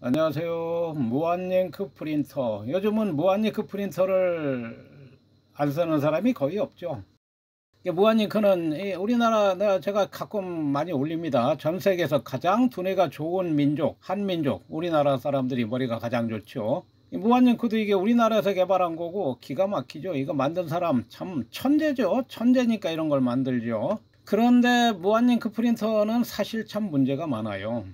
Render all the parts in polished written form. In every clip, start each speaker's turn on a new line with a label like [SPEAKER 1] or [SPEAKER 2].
[SPEAKER 1] 안녕하세요. 무한잉크 프린터. 요즘은 무한잉크 프린터를 안 쓰는 사람이 거의 없죠. 무한잉크는 우리나라 제가 가끔 많이 올립니다. 전 세계에서 가장 두뇌가 좋은 민족, 한민족, 우리나라 사람들이 머리가 가장 좋죠. 무한잉크도 이게 우리나라에서 개발한 거고 기가 막히죠. 이거 만든 사람 참 천재죠. 천재니까 이런 걸 만들죠. 그런데 무한잉크 프린터는 사실 참 문제가 많아요.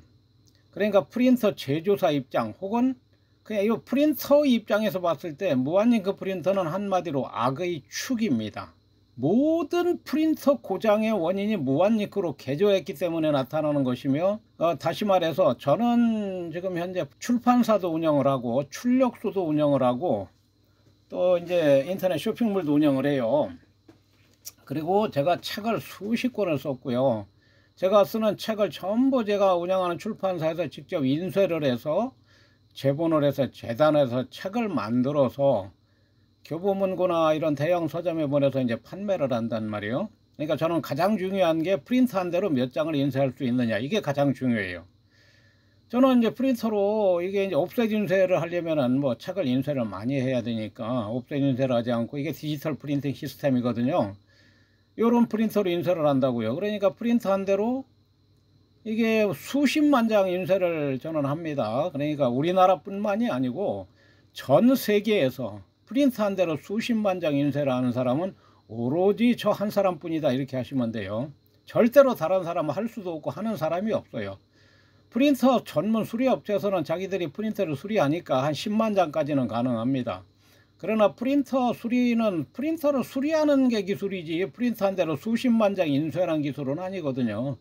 [SPEAKER 1] 그러니까 프린터 제조사 입장 혹은 그냥 이 프린터 입장에서 봤을 때 무한잉크 프린터는 한마디로 악의 축입니다. 모든 프린터 고장의 원인이 무한잉크로 개조했기 때문에 나타나는 것이며, 다시 말해서 저는 지금 현재 출판사도 운영을 하고 출력소도 운영을 하고 또 이제 인터넷 쇼핑몰도 운영을 해요. 그리고 제가 책을 수십 권을 썼고요. 제가 쓰는 책을 전부 제가 운영하는 출판사에서 직접 인쇄를 해서 제본을 해서 재단해서 책을 만들어서 교보문고나 이런 대형 서점에 보내서 이제 판매를 한단 말이에요. 그러니까 저는 가장 중요한 게 프린트한 대로 몇 장을 인쇄할 수 있느냐, 이게 가장 중요해요. 저는 이제 프린터로 이게 이제 옵셋 인쇄를 하려면은 뭐 책을 인쇄를 많이 해야 되니까 옵셋 인쇄를 하지 않고, 이게 디지털 프린팅 시스템이거든요. 요런 프린터로 인쇄를 한다고요. 그러니까 프린트한 대로 이게 수십만 장 인쇄를 저는 합니다. 그러니까 우리나라뿐만이 아니고 전 세계에서 프린트한 대로 수십만 장 인쇄를 하는 사람은 오로지 저 한 사람뿐이다, 이렇게 하시면 돼요. 절대로 다른 사람은 할 수도 없고 하는 사람이 없어요. 프린터 전문 수리업체에서는 자기들이 프린터를 수리하니까 한 10만 장까지는 가능합니다. 그러나 프린터 수리는 프린터를 수리하는 게 기술이지 프린트한 대로 수십만 장 인쇄하는 기술은 아니거든요.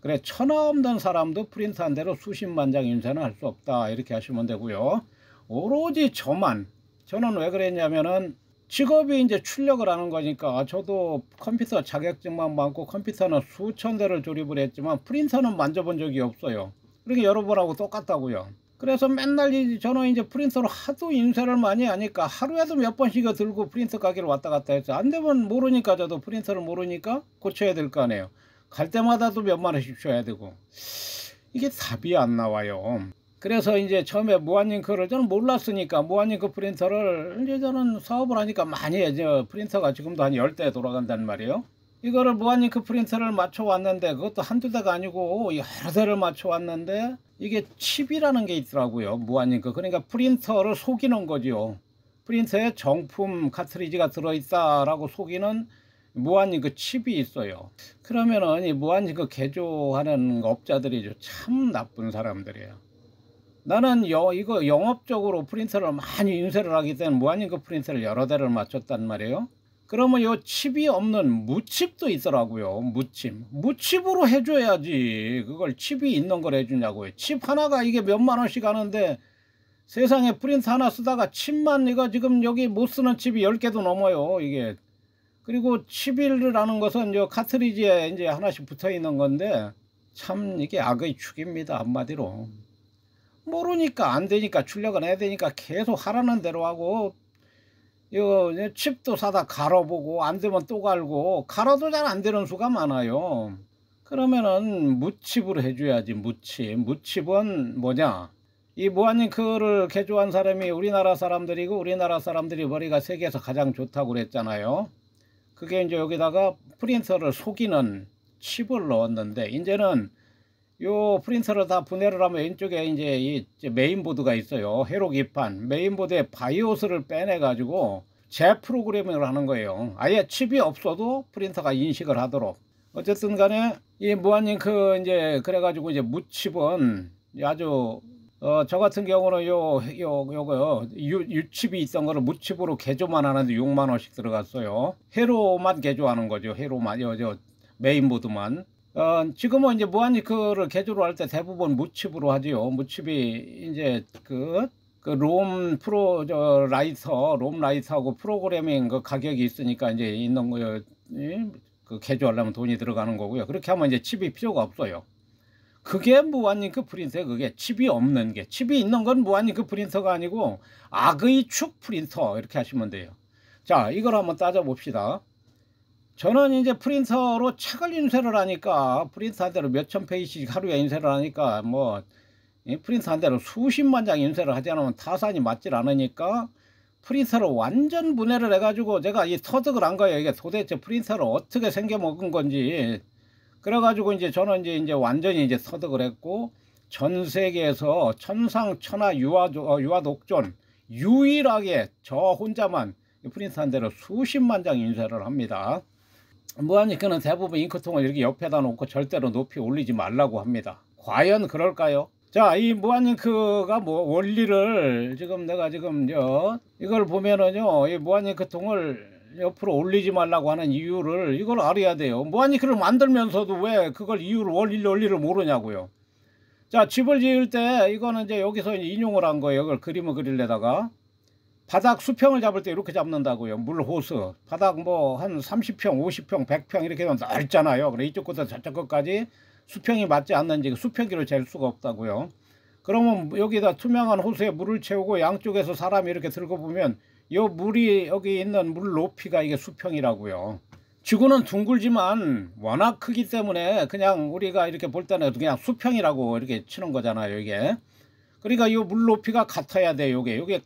[SPEAKER 1] 그래, 천하 없는 사람도 프린트한 대로 수십만 장 인쇄는 할 수 없다, 이렇게 하시면 되고요. 오로지 저는 왜 그랬냐면은 직업이 이제 출력을 하는 거니까 저도 컴퓨터 자격증만 받고 컴퓨터는 수천 대를 조립을 했지만 프린터는 만져본 적이 없어요. 그러니까 여러분하고 똑같다고요. 그래서 맨날 저는 이제 프린터로 하도 인쇄를 많이 하니까 하루에도 몇 번씩 들고 프린터 가게를 왔다 갔다 했죠. 안 되면 모르니까, 저도 프린터를 모르니까 고쳐야 될 거 아니에요. 갈 때마다도 몇만 원씩 줘야 되고, 이게 답이 안 나와요. 그래서 이제 처음에 무한잉크를 저는 몰랐으니까 무한잉크 프린터를 이제 저는 사업을 하니까 많이 해죠. 프린터가 지금도 한 10대 돌아간단 말이에요. 이거를 무한잉크 프린터를 맞춰 왔는데, 그것도 한두 대가 아니고 여러 대를 맞춰 왔는데 이게 칩이라는 게 있더라고요. 무한잉크. 그러니까 프린터를 속이는 거죠. 프린터에 정품 카트리지가 들어있다라고 속이는 무한잉크 칩이 있어요. 그러면은 이 무한잉크 개조하는 업자들이 참 나쁜 사람들이에요. 나는 이거 영업적으로 프린터를 많이 인쇄를 하기 때문에 무한잉크 프린터를 여러 대를 맞췄단 말이에요. 그러면 요 칩이 없는 무칩도 있더라고요. 무칩으로 해줘야지. 그걸 칩이 있는 걸 해주냐고요. 칩 하나가 이게 몇만 원씩 하는데 세상에 프린터 하나 쓰다가 칩만, 이거 지금 여기 못 쓰는 칩이 10개도 넘어요, 이게. 그리고 칩이라는 것은 요 카트리지에 이제 하나씩 붙어 있는 건데 참 이게 악의 축입니다, 한마디로. 모르니까 안 되니까, 출력은 해야 되니까 계속 하라는 대로 하고, 이거 칩도 사다 갈아보고 안 되면 또 갈고, 갈아도 잘 안 되는 수가 많아요. 그러면은 무칩으로 해줘야지. 무칩은 뭐냐, 이 무한잉크를 개조한 사람이 우리나라 사람들이고 우리나라 사람들이 머리가 세계에서 가장 좋다고 그랬잖아요. 그게 이제 여기다가 프린터를 속이는 칩을 넣었는데, 이제는 요 프린터를 다 분해를 하면 왼쪽에 이제 이 메인보드가 있어요. 회로기판. 메인보드에 바이오스를 빼내 가지고 재프로그래밍을 하는 거예요. 아예 칩이 없어도 프린터가 인식을 하도록. 어쨌든 간에 이 무한잉크 이제 그래 가지고 이제 무칩은 아주 저 같은 경우는 요거 유칩이 있던 거를 무칩으로 개조만 하는데 6만 원씩 들어갔어요. 회로만 개조하는 거죠. 회로만, 메인보드만. 지금은 이제 무한잉크를 개조를 할 때 대부분 무칩으로 하지요. 무칩이 이제 롬 라이터하고 프로그래밍 그 가격이 있으니까 이제 있는 거, 그 개조하려면 돈이 들어가는 거고요. 그렇게 하면 이제 칩이 필요가 없어요. 그게 무한잉크 프린터예요. 그게 칩이 없는 게. 칩이 있는 건 무한잉크 프린터가 아니고 악의 축 프린터, 이렇게 하시면 돼요. 자, 이걸 한번 따져봅시다. 저는 이제 프린터로 책을 인쇄를 하니까 프린터한 대로 몇천 페이지씩 하루에 인쇄를 하니까 뭐 이 프린터 한 대로 수십만 장 인쇄를 하지 않으면 타산이 맞질 않으니까 프린터를 완전 분해를 해가지고 제가 이 터득을 한 거예요. 이게 도대체 프린터를 어떻게 생겨 먹은 건지. 그래가지고 이제 저는 이제 완전히 이제 터득을 했고, 전 세계에서 천상천하 유아독존 유일하게 저 혼자만 프린터 한 대로 수십만 장 인쇄를 합니다. 무한잉크는 대부분 잉크통을 이렇게 옆에다 놓고 절대로 높이 올리지 말라고 합니다. 과연 그럴까요? 자, 이 무한잉크가 뭐 원리를 내가 이걸 보면은요, 이 무한잉크통을 옆으로 올리지 말라고 하는 이유를 이걸 알아야 돼요. 무한잉크를 만들면서도 왜 그걸 이유를 원리를 모르냐고요. 자, 집을 지을 때 이거는 이제 여기서 인용을 한 거예요. 이걸 그림을 그리려다가 바닥 수평을 잡을 때 이렇게 잡는다고요. 물 호스 바닥 뭐 한 30평 50평 100평 이렇게 되면 넓잖아요. 그래 이쪽 끝부터 저쪽 끝까지 수평이 맞지 않는지 수평기로 잴 수가 없다고요. 그러면 여기다 투명한 호스에 물을 채우고 양쪽에서 사람이 이렇게 들고 보면 요 물이 여기 있는 물 높이가 이게 수평이라고요. 지구는 둥글지만 워낙 크기 때문에 그냥 우리가 이렇게 볼 때는 그냥 수평이라고 이렇게 치는 거잖아요. 이게 그러니까 이 물 높이가 같아야 돼요. 요게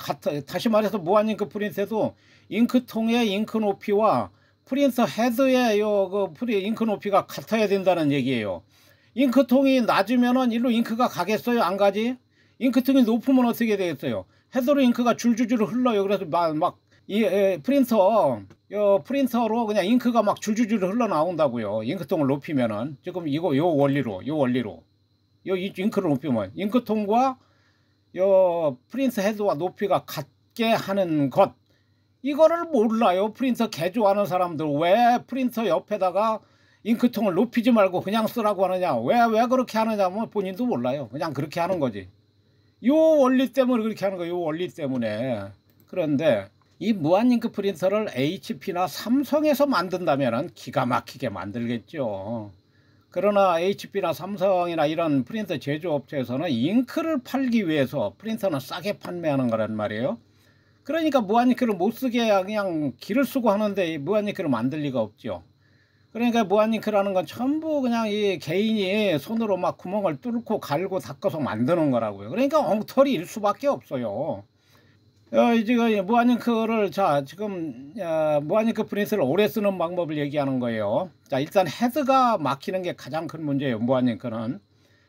[SPEAKER 1] 다시 말해서 무한잉크 프린터도 잉크통의 잉크 높이와 프린터 헤드의 잉크 높이가 같아야 된다는 얘기예요. 잉크통이 낮으면은 일로 잉크가 가겠어요? 안 가지? 잉크통이 높으면 어떻게 되겠어요? 헤드로 잉크가 줄줄줄 흘러요. 그래서 프린터로 그냥 잉크가 막 줄줄줄 흘러나온다고요. 잉크통을 높이면은 지금 요 원리로 이 잉크를 높이면 잉크통과 프린터 헤드와 높이가 같게 하는 것, 이거를 몰라요. 프린터 개조하는 사람들. 왜 프린터 옆에다가 잉크통을 높이지 말고 그냥 쓰라고 하느냐, 왜 그렇게 하느냐 뭐 본인도 몰라요. 그냥 그렇게 하는 거지. 요 원리 때문에 그렇게 하는 거예요. 요 원리 때문에. 그런데 이 무한잉크 프린터를 HP나 삼성에서 만든다면 기가 막히게 만들겠죠. 그러나 HP나 삼성이나 이런 프린터 제조업체에서는 잉크를 팔기 위해서 프린터는 싸게 판매하는 거란 말이에요. 그러니까 무한잉크를 못 쓰게 그냥 기를 쓰고 하는데 무한잉크를 만들 리가 없죠. 그러니까 무한잉크라는 건 전부 그냥 이 개인이 손으로 막 구멍을 뚫고 갈고 닦아서 만드는 거라고요. 그러니까 엉터리일 수밖에 없어요. 지금 무한잉크를 지금 무한잉크 프린터를 오래 쓰는 방법을 얘기하는 거예요. 자, 일단 헤드가 막히는 게 가장 큰 문제예요. 무한잉크는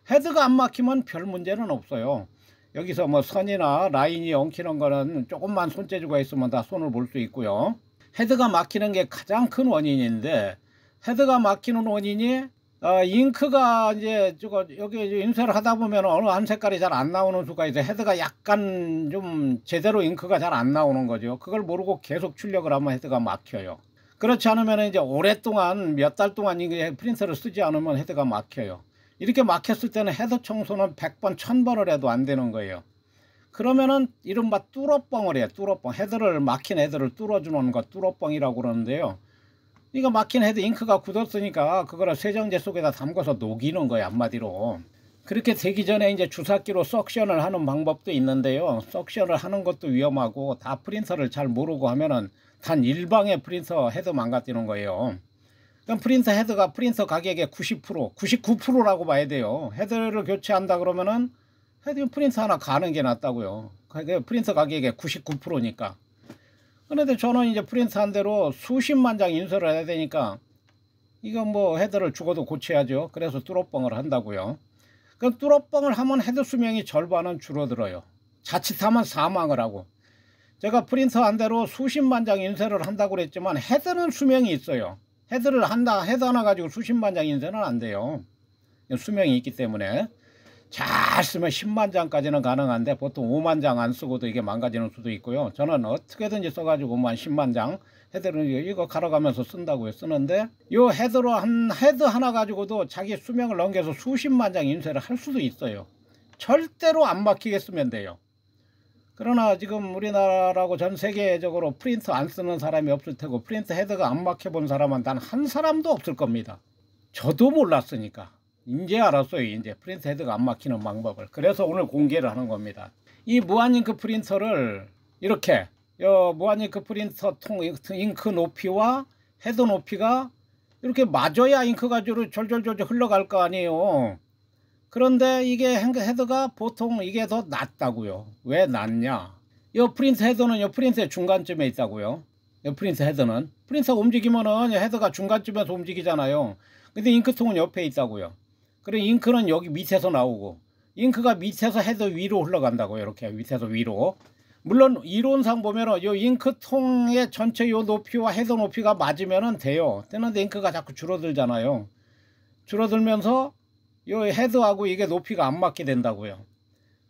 [SPEAKER 1] 헤드가 안 막히면 별 문제는 없어요. 여기서 뭐 선이나 라인이 엉키는 거는 조금만 손재주가 있으면 다 손을 볼 수 있고요. 헤드가 막히는 게 가장 큰 원인인데, 헤드가 막히는 원인이 잉크가 이제 여기 인쇄를 하다 보면 어느 한 색깔이 잘 안 나오는 수가 있어요. 헤드가 약간 좀 제대로 잉크가 잘 안 나오는 거죠. 그걸 모르고 계속 출력을 하면 헤드가 막혀요. 그렇지 않으면 이제 오랫동안 몇 달 동안 이게 프린터를 쓰지 않으면 헤드가 막혀요. 이렇게 막혔을 때는 헤드 청소는 100번 1000번을 해도 안 되는 거예요. 그러면은 이른바 뚫어뻥을 해요. 뚫어뻥. 막힌 헤드를 뚫어주는 거 뚫어뻥이라고 그러는데요. 이거 막힌 헤드 잉크가 굳었으니까 그거를 세정제 속에다 담궈서 녹이는 거예요. 한마디로. 그렇게 되기 전에 이제 주사기로 석션을 하는 방법도 있는데요. 석션을 하는 것도 위험하고, 다 프린터를 잘 모르고 하면은 단 일방의 프린터 헤드 망가뜨리는 거예요. 그럼 프린터 헤드가 프린터 가격의 90%, 99%라고 봐야 돼요. 헤드를 교체한다 그러면은 프린터 하나 가는 게 낫다고요. 프린터 가격의 99%니까. 그런데 저는 이제 프린터 한 대로 수십만 장 인쇄를 해야 되니까 이거 뭐 헤드를 죽어도 고쳐야죠. 그래서 뚫어뻥을 한다고요. 그럼 뚫어뻥을 하면 헤드 수명이 절반은 줄어들어요. 자칫하면 사망을 하고. 제가 프린터 한 대로 수십만 장 인쇄를 한다고 그랬지만 헤드는 수명이 있어요. 헤드 하나 가지고 수십만 장 인쇄는 안 돼요. 수명이 있기 때문에. 잘 쓰면 10만 장까지는 가능한데 보통 5만 장 안 쓰고도 이게 망가지는 수도 있고요. 저는 어떻게든지 써가지고 10만 장 헤드를 이거 갈아가면서 쓴다고요. 쓰는데 요 헤드 하나 가지고도 자기 수명을 넘겨서 수십만 장 인쇄를 할 수도 있어요. 절대로 안 막히게 쓰면 돼요. 그러나 지금 우리나라라고 전 세계적으로 프린터 안 쓰는 사람이 없을 테고, 프린터 헤드가 안 막혀 본 사람은 단 한 사람도 없을 겁니다. 저도 몰랐으니까. 이제 알았어요. 이제 프린터 헤드가 안 막히는 방법을. 그래서 오늘 공개를 하는 겁니다. 이 무한잉크 프린터를 이렇게 무한잉크 프린터 잉크 높이와 헤드 높이가 이렇게 맞아야 잉크가 절절절절 흘러갈 거 아니에요. 그런데 이게 헤드가 보통 이게 더 낫다고요. 왜 낫냐? 요 프린터 헤드는 요 프린터의 중간쯤에 있다고요. 요 프린터 헤드는 프린터가 움직이면은 헤드가 중간쯤에서 움직이잖아요. 근데 잉크통은 옆에 있다고요. 그리고 잉크는 여기 밑에서 나오고, 잉크가 밑에서 헤드 위로 흘러간다고요. 이렇게 밑에서 위로. 물론 이론상 보면은 요 잉크통의 전체 요 높이와 헤드 높이가 맞으면은 돼요. 되는데 잉크가 자꾸 줄어들잖아요. 줄어들면서 요 헤드하고 이게 높이가 안 맞게 된다고요.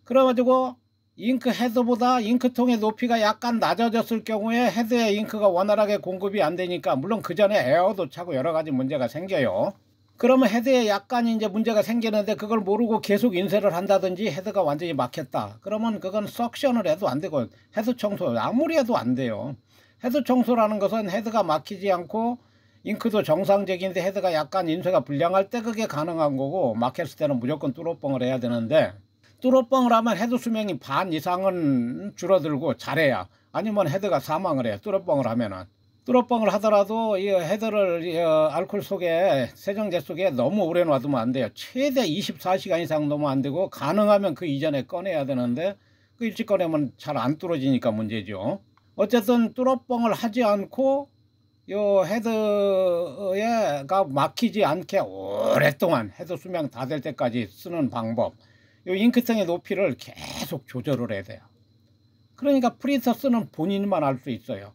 [SPEAKER 1] 그래가지고 잉크 헤드보다 잉크통의 높이가 약간 낮아졌을 경우에 헤드에 잉크가 원활하게 공급이 안 되니까, 물론 그 전에 에어도 차고 여러 가지 문제가 생겨요. 그러면 헤드에 약간 이제 문제가 생기는데 그걸 모르고 계속 인쇄를 한다든지 헤드가 완전히 막혔다. 그러면 그건 석션을 해도 안 되고 헤드 청소 아무리 해도 안 돼요. 헤드 청소라는 것은 헤드가 막히지 않고 잉크도 정상적인데 헤드가 약간 인쇄가 불량할 때 그게 가능한 거고, 막혔을 때는 무조건 뚜러뻥을 해야 되는데, 뚜러뻥을 하면 헤드 수명이 반 이상은 줄어들고 잘해야, 아니면 헤드가 사망을 해요. 뚜러뻥을 하면은. 뚜러뻥을 하더라도 이 헤드를 알코올 속에, 세정제 속에 너무 오래 놔두면 안 돼요. 최대 24시간 이상 놓으면 안 되고, 가능하면 그 이전에 꺼내야 되는데 그 일찍 꺼내면 잘 안 뚫어지니까 문제죠. 어쨌든 뚜러뻥을 하지 않고 요 헤드가 막히지 않게 오랫동안 헤드 수명 다 될 때까지 쓰는 방법, 요 잉크통의 높이를 계속 조절을 해야 돼요. 그러니까 프린터 쓰는 본인만 알 수 있어요.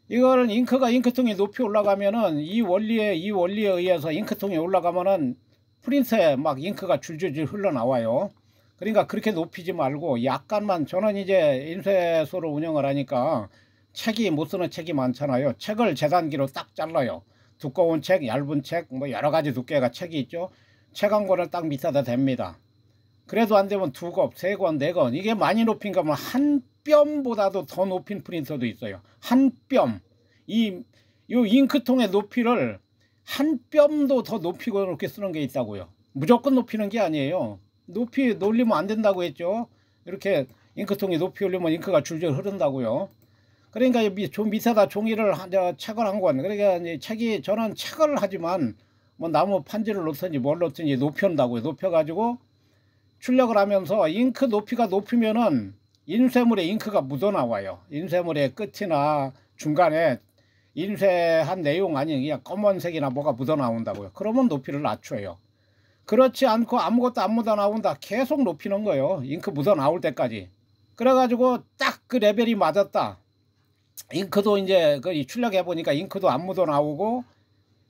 [SPEAKER 1] 이거를 잉크통이 높이 올라가면은 이 원리에 의해서 잉크통이 올라가면은 프린터에 막 잉크가 줄줄줄 흘러나와요. 그러니까 그렇게 높이지 말고 약간만, 저는 이제 인쇄소를 운영을 하니까 책이 못 쓰는 책이 많잖아요. 책을 재단기로 딱 잘라요. 두꺼운 책, 얇은 책, 뭐 여러 가지 두께가 책이 있죠. 책 한 권을 딱 밑에다 댑니다. 그래도 안 되면 2권, 3권, 4권. 이게 많이 높인 거면 한 뼘보다도 더 높인 프린터도 있어요. 한 뼘. 요 잉크통의 높이를 한 뼘도 더 높이고 이렇게 쓰는 게 있다고요. 무조건 높이는 게 아니에요. 높이 올리면 안 된다고 했죠. 이렇게 잉크통이 높이 올리면 잉크가 줄줄 흐른다고요. 그러니까 좀 밑에다 종이를 책을 한 권. 그러니까 책이, 저는 책을 하지만 뭐 나무 판지를 놓든지 뭘 놓든지 높여온다고요. 높여가지고 출력을 하면서 잉크 높이가 높으면은 인쇄물에 잉크가 묻어나와요. 인쇄물의 끝이나 중간에 인쇄한 내용 아닌 그냥 검은색이나 뭐가 묻어나온다고요. 그러면 높이를 낮춰요. 그렇지 않고 아무것도 안 묻어나온다, 계속 높이는 거예요. 잉크 묻어나올 때까지. 그래가지고 딱 그 레벨이 맞았다. 잉크도 이제 그 출력해 보니까 잉크도 안 묻어나오고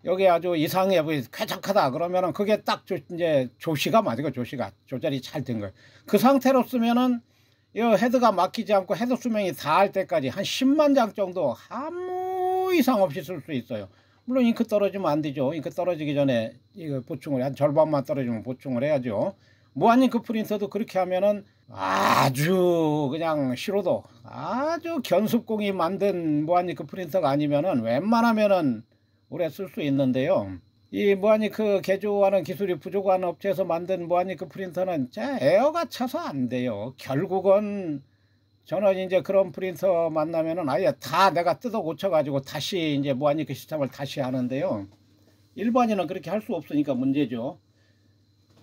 [SPEAKER 1] 여기 아주 이상해 보이, 쾌적하다. 그러면은 그게 딱 이제 조시가 맞아요. 조시가 조절이 잘 된 거예요. 그 상태로 쓰면은 이 헤드가 막히지 않고 헤드 수명이 다 할 때까지 한 10만 장 정도 아무 이상 없이 쓸 수 있어요. 물론 잉크 떨어지면 안 되죠. 잉크 떨어지기 전에 이거 보충을, 한 절반만 떨어지면 보충을 해야죠. 무한잉크 프린터도 그렇게 하면은 아주 그냥 싫어도 아주 견습공이 만든 무한잉크 프린터가 아니면은 웬만하면은 오래 쓸 수 있는데요. 이 무한잉크 개조하는 기술이 부족한 업체에서 만든 무한잉크 프린터는 에어가 차서 안 돼요. 결국은 저는 이제 그런 프린터 만나면은 아예 다 내가 뜯어 고쳐 가지고 다시 이제 무한잉크 시스템을 다시 하는데요. 일반인은 그렇게 할 수 없으니까 문제죠.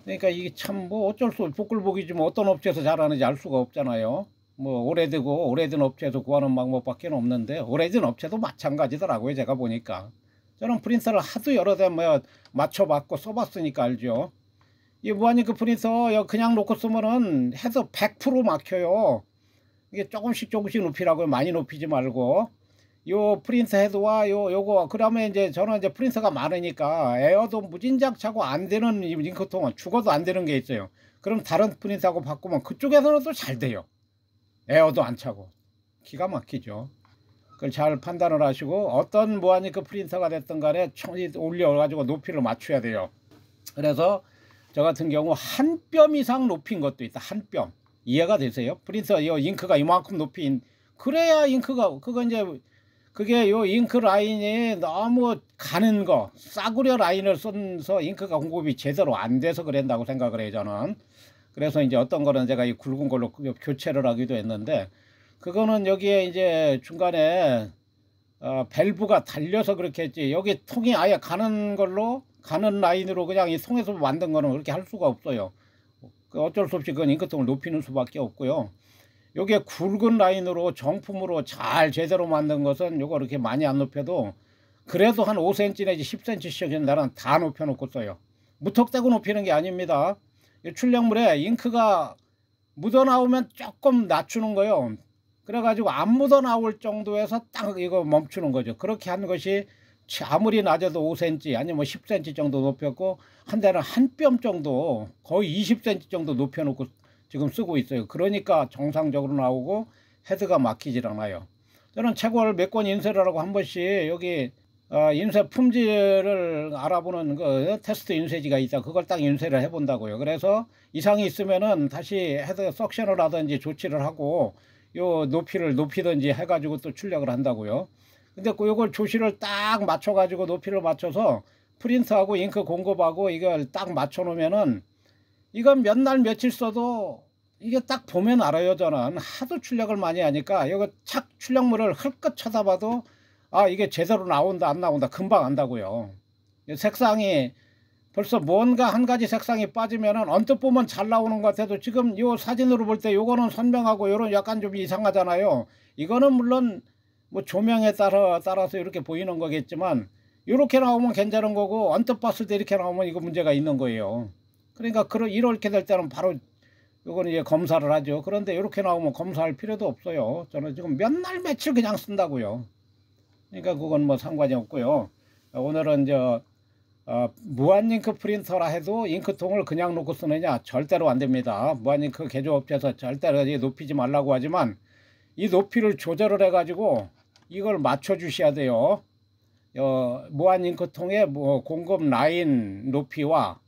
[SPEAKER 1] 그러니까 이게 참 뭐 어쩔 수 없이 복불복이지, 뭐 어떤 업체에서 잘하는지 알 수가 없잖아요. 뭐 오래된 업체에서 구하는 방법밖에 없는데, 오래된 업체도 마찬가지더라고요. 제가 보니까 저는 프린터를 하도 여러 대 뭐 맞춰봤고 써봤으니까 알죠. 이 무한잉크 프린터 그냥 놓고 쓰면은 헤드 100% 막혀요. 이게 조금씩 높이라고요. 많이 높이지 말고. 요 프린터 헤드와 요거, 그러면 이제 저는 이제 프린터가 많으니까 에어도 무진장 차고 안 되는 잉크통은 죽어도 안 되는 게 있어요. 그럼 다른 프린터하고 바꾸면 그쪽에서는 또 잘 돼요. 에어도 안 차고 기가 막히죠. 그걸 잘 판단을 하시고 어떤 무한잉크 프린터가 됐든 간에 올려 가지고 높이를 맞춰야 돼요. 그래서 저 같은 경우 한 뼘 이상 높인 것도 있다. 한 뼘. 이해가 되세요? 프린터 잉크가 이만큼 높인, 그래야 잉크가, 그게 요 잉크 라인이 너무 가는 거, 싸구려 라인을 써서 잉크가 공급이 제대로 안 돼서 그런다고 생각을 해요, 저는. 그래서 이제 어떤 거는 제가 이 굵은 걸로 교체를 하기도 했는데, 그거는 여기에 이제 중간에 밸브가 달려서 그렇게 했지, 여기 통이 아예 가는 걸로, 가는 라인으로 그냥 이 통에서 만든 거는 그렇게 할 수가 없어요. 그 어쩔 수 없이 그건 잉크통을 높이는 수밖에 없고요. 요게 굵은 라인으로 정품으로 잘 제대로 만든 것은 요거 이렇게 많이 안 높여도 그래도 한 5cm 내지 10cm씩 나는 다 높여 놓고 써요. 무턱대고 높이는 게 아닙니다. 출력물에 잉크가 묻어 나오면 조금 낮추는 거요. 그래가지고 안 묻어 나올 정도에서 딱 이거 멈추는 거죠. 그렇게 한 것이 아무리 낮아도 5cm 아니면 뭐 10cm 정도 높였고, 한 대는 한 뼘 정도 거의 20cm 정도 높여 놓고 지금 쓰고 있어요. 그러니까 정상적으로 나오고 헤드가 막히질 않아요. 저는 채골 몇 권 인쇄를 하고 한 번씩 여기 인쇄 품질을 알아보는 그 테스트 인쇄지가 있다. 그걸 딱 인쇄를 해 본다고요. 그래서 이상이 있으면은 다시 헤드 석션을 하든지 조치를 하고 요 높이를 높이든지 해가지고 또 출력을 한다고요. 근데 요걸 조시를 딱 맞춰 가지고 높이를 맞춰서 프린트하고 잉크 공급하고 이걸 딱 맞춰 놓으면은 이건 몇 날 며칠 써도 이게 딱 보면 알아요. 저는 하도 출력을 많이 하니까 이거 착 출력물을 흘끗 쳐다봐도 아 이게 제대로 나온다 안 나온다 금방 안다고요. 색상이 벌써 뭔가 한 가지 색상이 빠지면은 언뜻 보면 잘 나오는 것 같아도 지금 요 사진으로 볼 때 요거는 선명하고 요런 약간 좀 이상하잖아요. 이거는 물론 뭐 조명에 따라서 이렇게 보이는 거겠지만 이렇게 나오면 괜찮은 거고 언뜻 봤을 때 이렇게 나오면 이거 문제가 있는 거예요. 그러니까 이렇게 될 때는 바로 요거는 이제 검사를 하죠. 그런데 이렇게 나오면 검사할 필요도 없어요. 저는 지금 몇 날 며칠 그냥 쓴다고요. 그러니까 그건 뭐 상관이 없고요. 오늘은 무한 잉크 프린터라 해도 잉크통을 그냥 놓고 쓰느냐? 절대로 안 됩니다. 무한 잉크 개조업체에서 절대로 높이지 말라고 하지만 이 높이를 조절을 해 가지고 이걸 맞춰 주셔야 돼요. 무한 잉크통의 공급 라인 높이와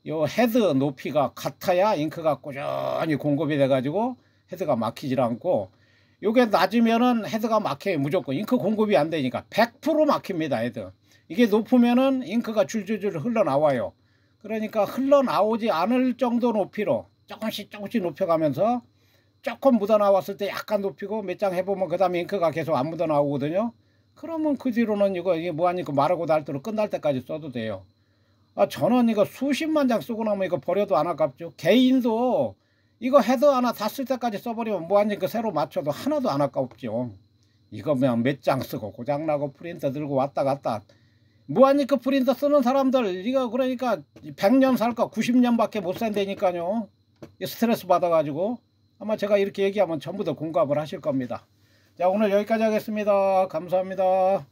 [SPEAKER 1] 요 헤드 높이가 같아야 잉크가 꾸준히 공급이 돼 가지고 헤드가 막히질 않고, 요게 낮으면은 헤드가 막혀요. 무조건 잉크 공급이 안 되니까 100% 막힙니다. 헤드 이게 높으면은 잉크가 줄줄줄 흘러나와요. 그러니까 흘러나오지 않을 정도 높이로 조금씩 높여가면서 조금 묻어나왔을 때 약간 높이고 몇 장 해보면 그 다음에 잉크가 계속 안 묻어나오거든요. 그러면 그 뒤로는 이게 무한잉크 마르고 닳도록 끝날 때까지 써도 돼요. 저는 이거 수십만 장 쓰고 나면 이거 버려도 안 아깝죠. 개인도 이거 헤드 하나 다 쓸 때까지 써버리면 무한잉크 새로 맞춰도 하나도 안 아깝죠. 이거 그냥 몇 장 쓰고 고장나고 프린터 들고 왔다 갔다. 무한잉크 프린터 쓰는 사람들 이거 그러니까 100년 살까 90년 밖에 못 산다니까요. 스트레스 받아가지고 아마 제가 이렇게 얘기하면 전부 다 공감을 하실 겁니다. 자, 오늘 여기까지 하겠습니다. 감사합니다.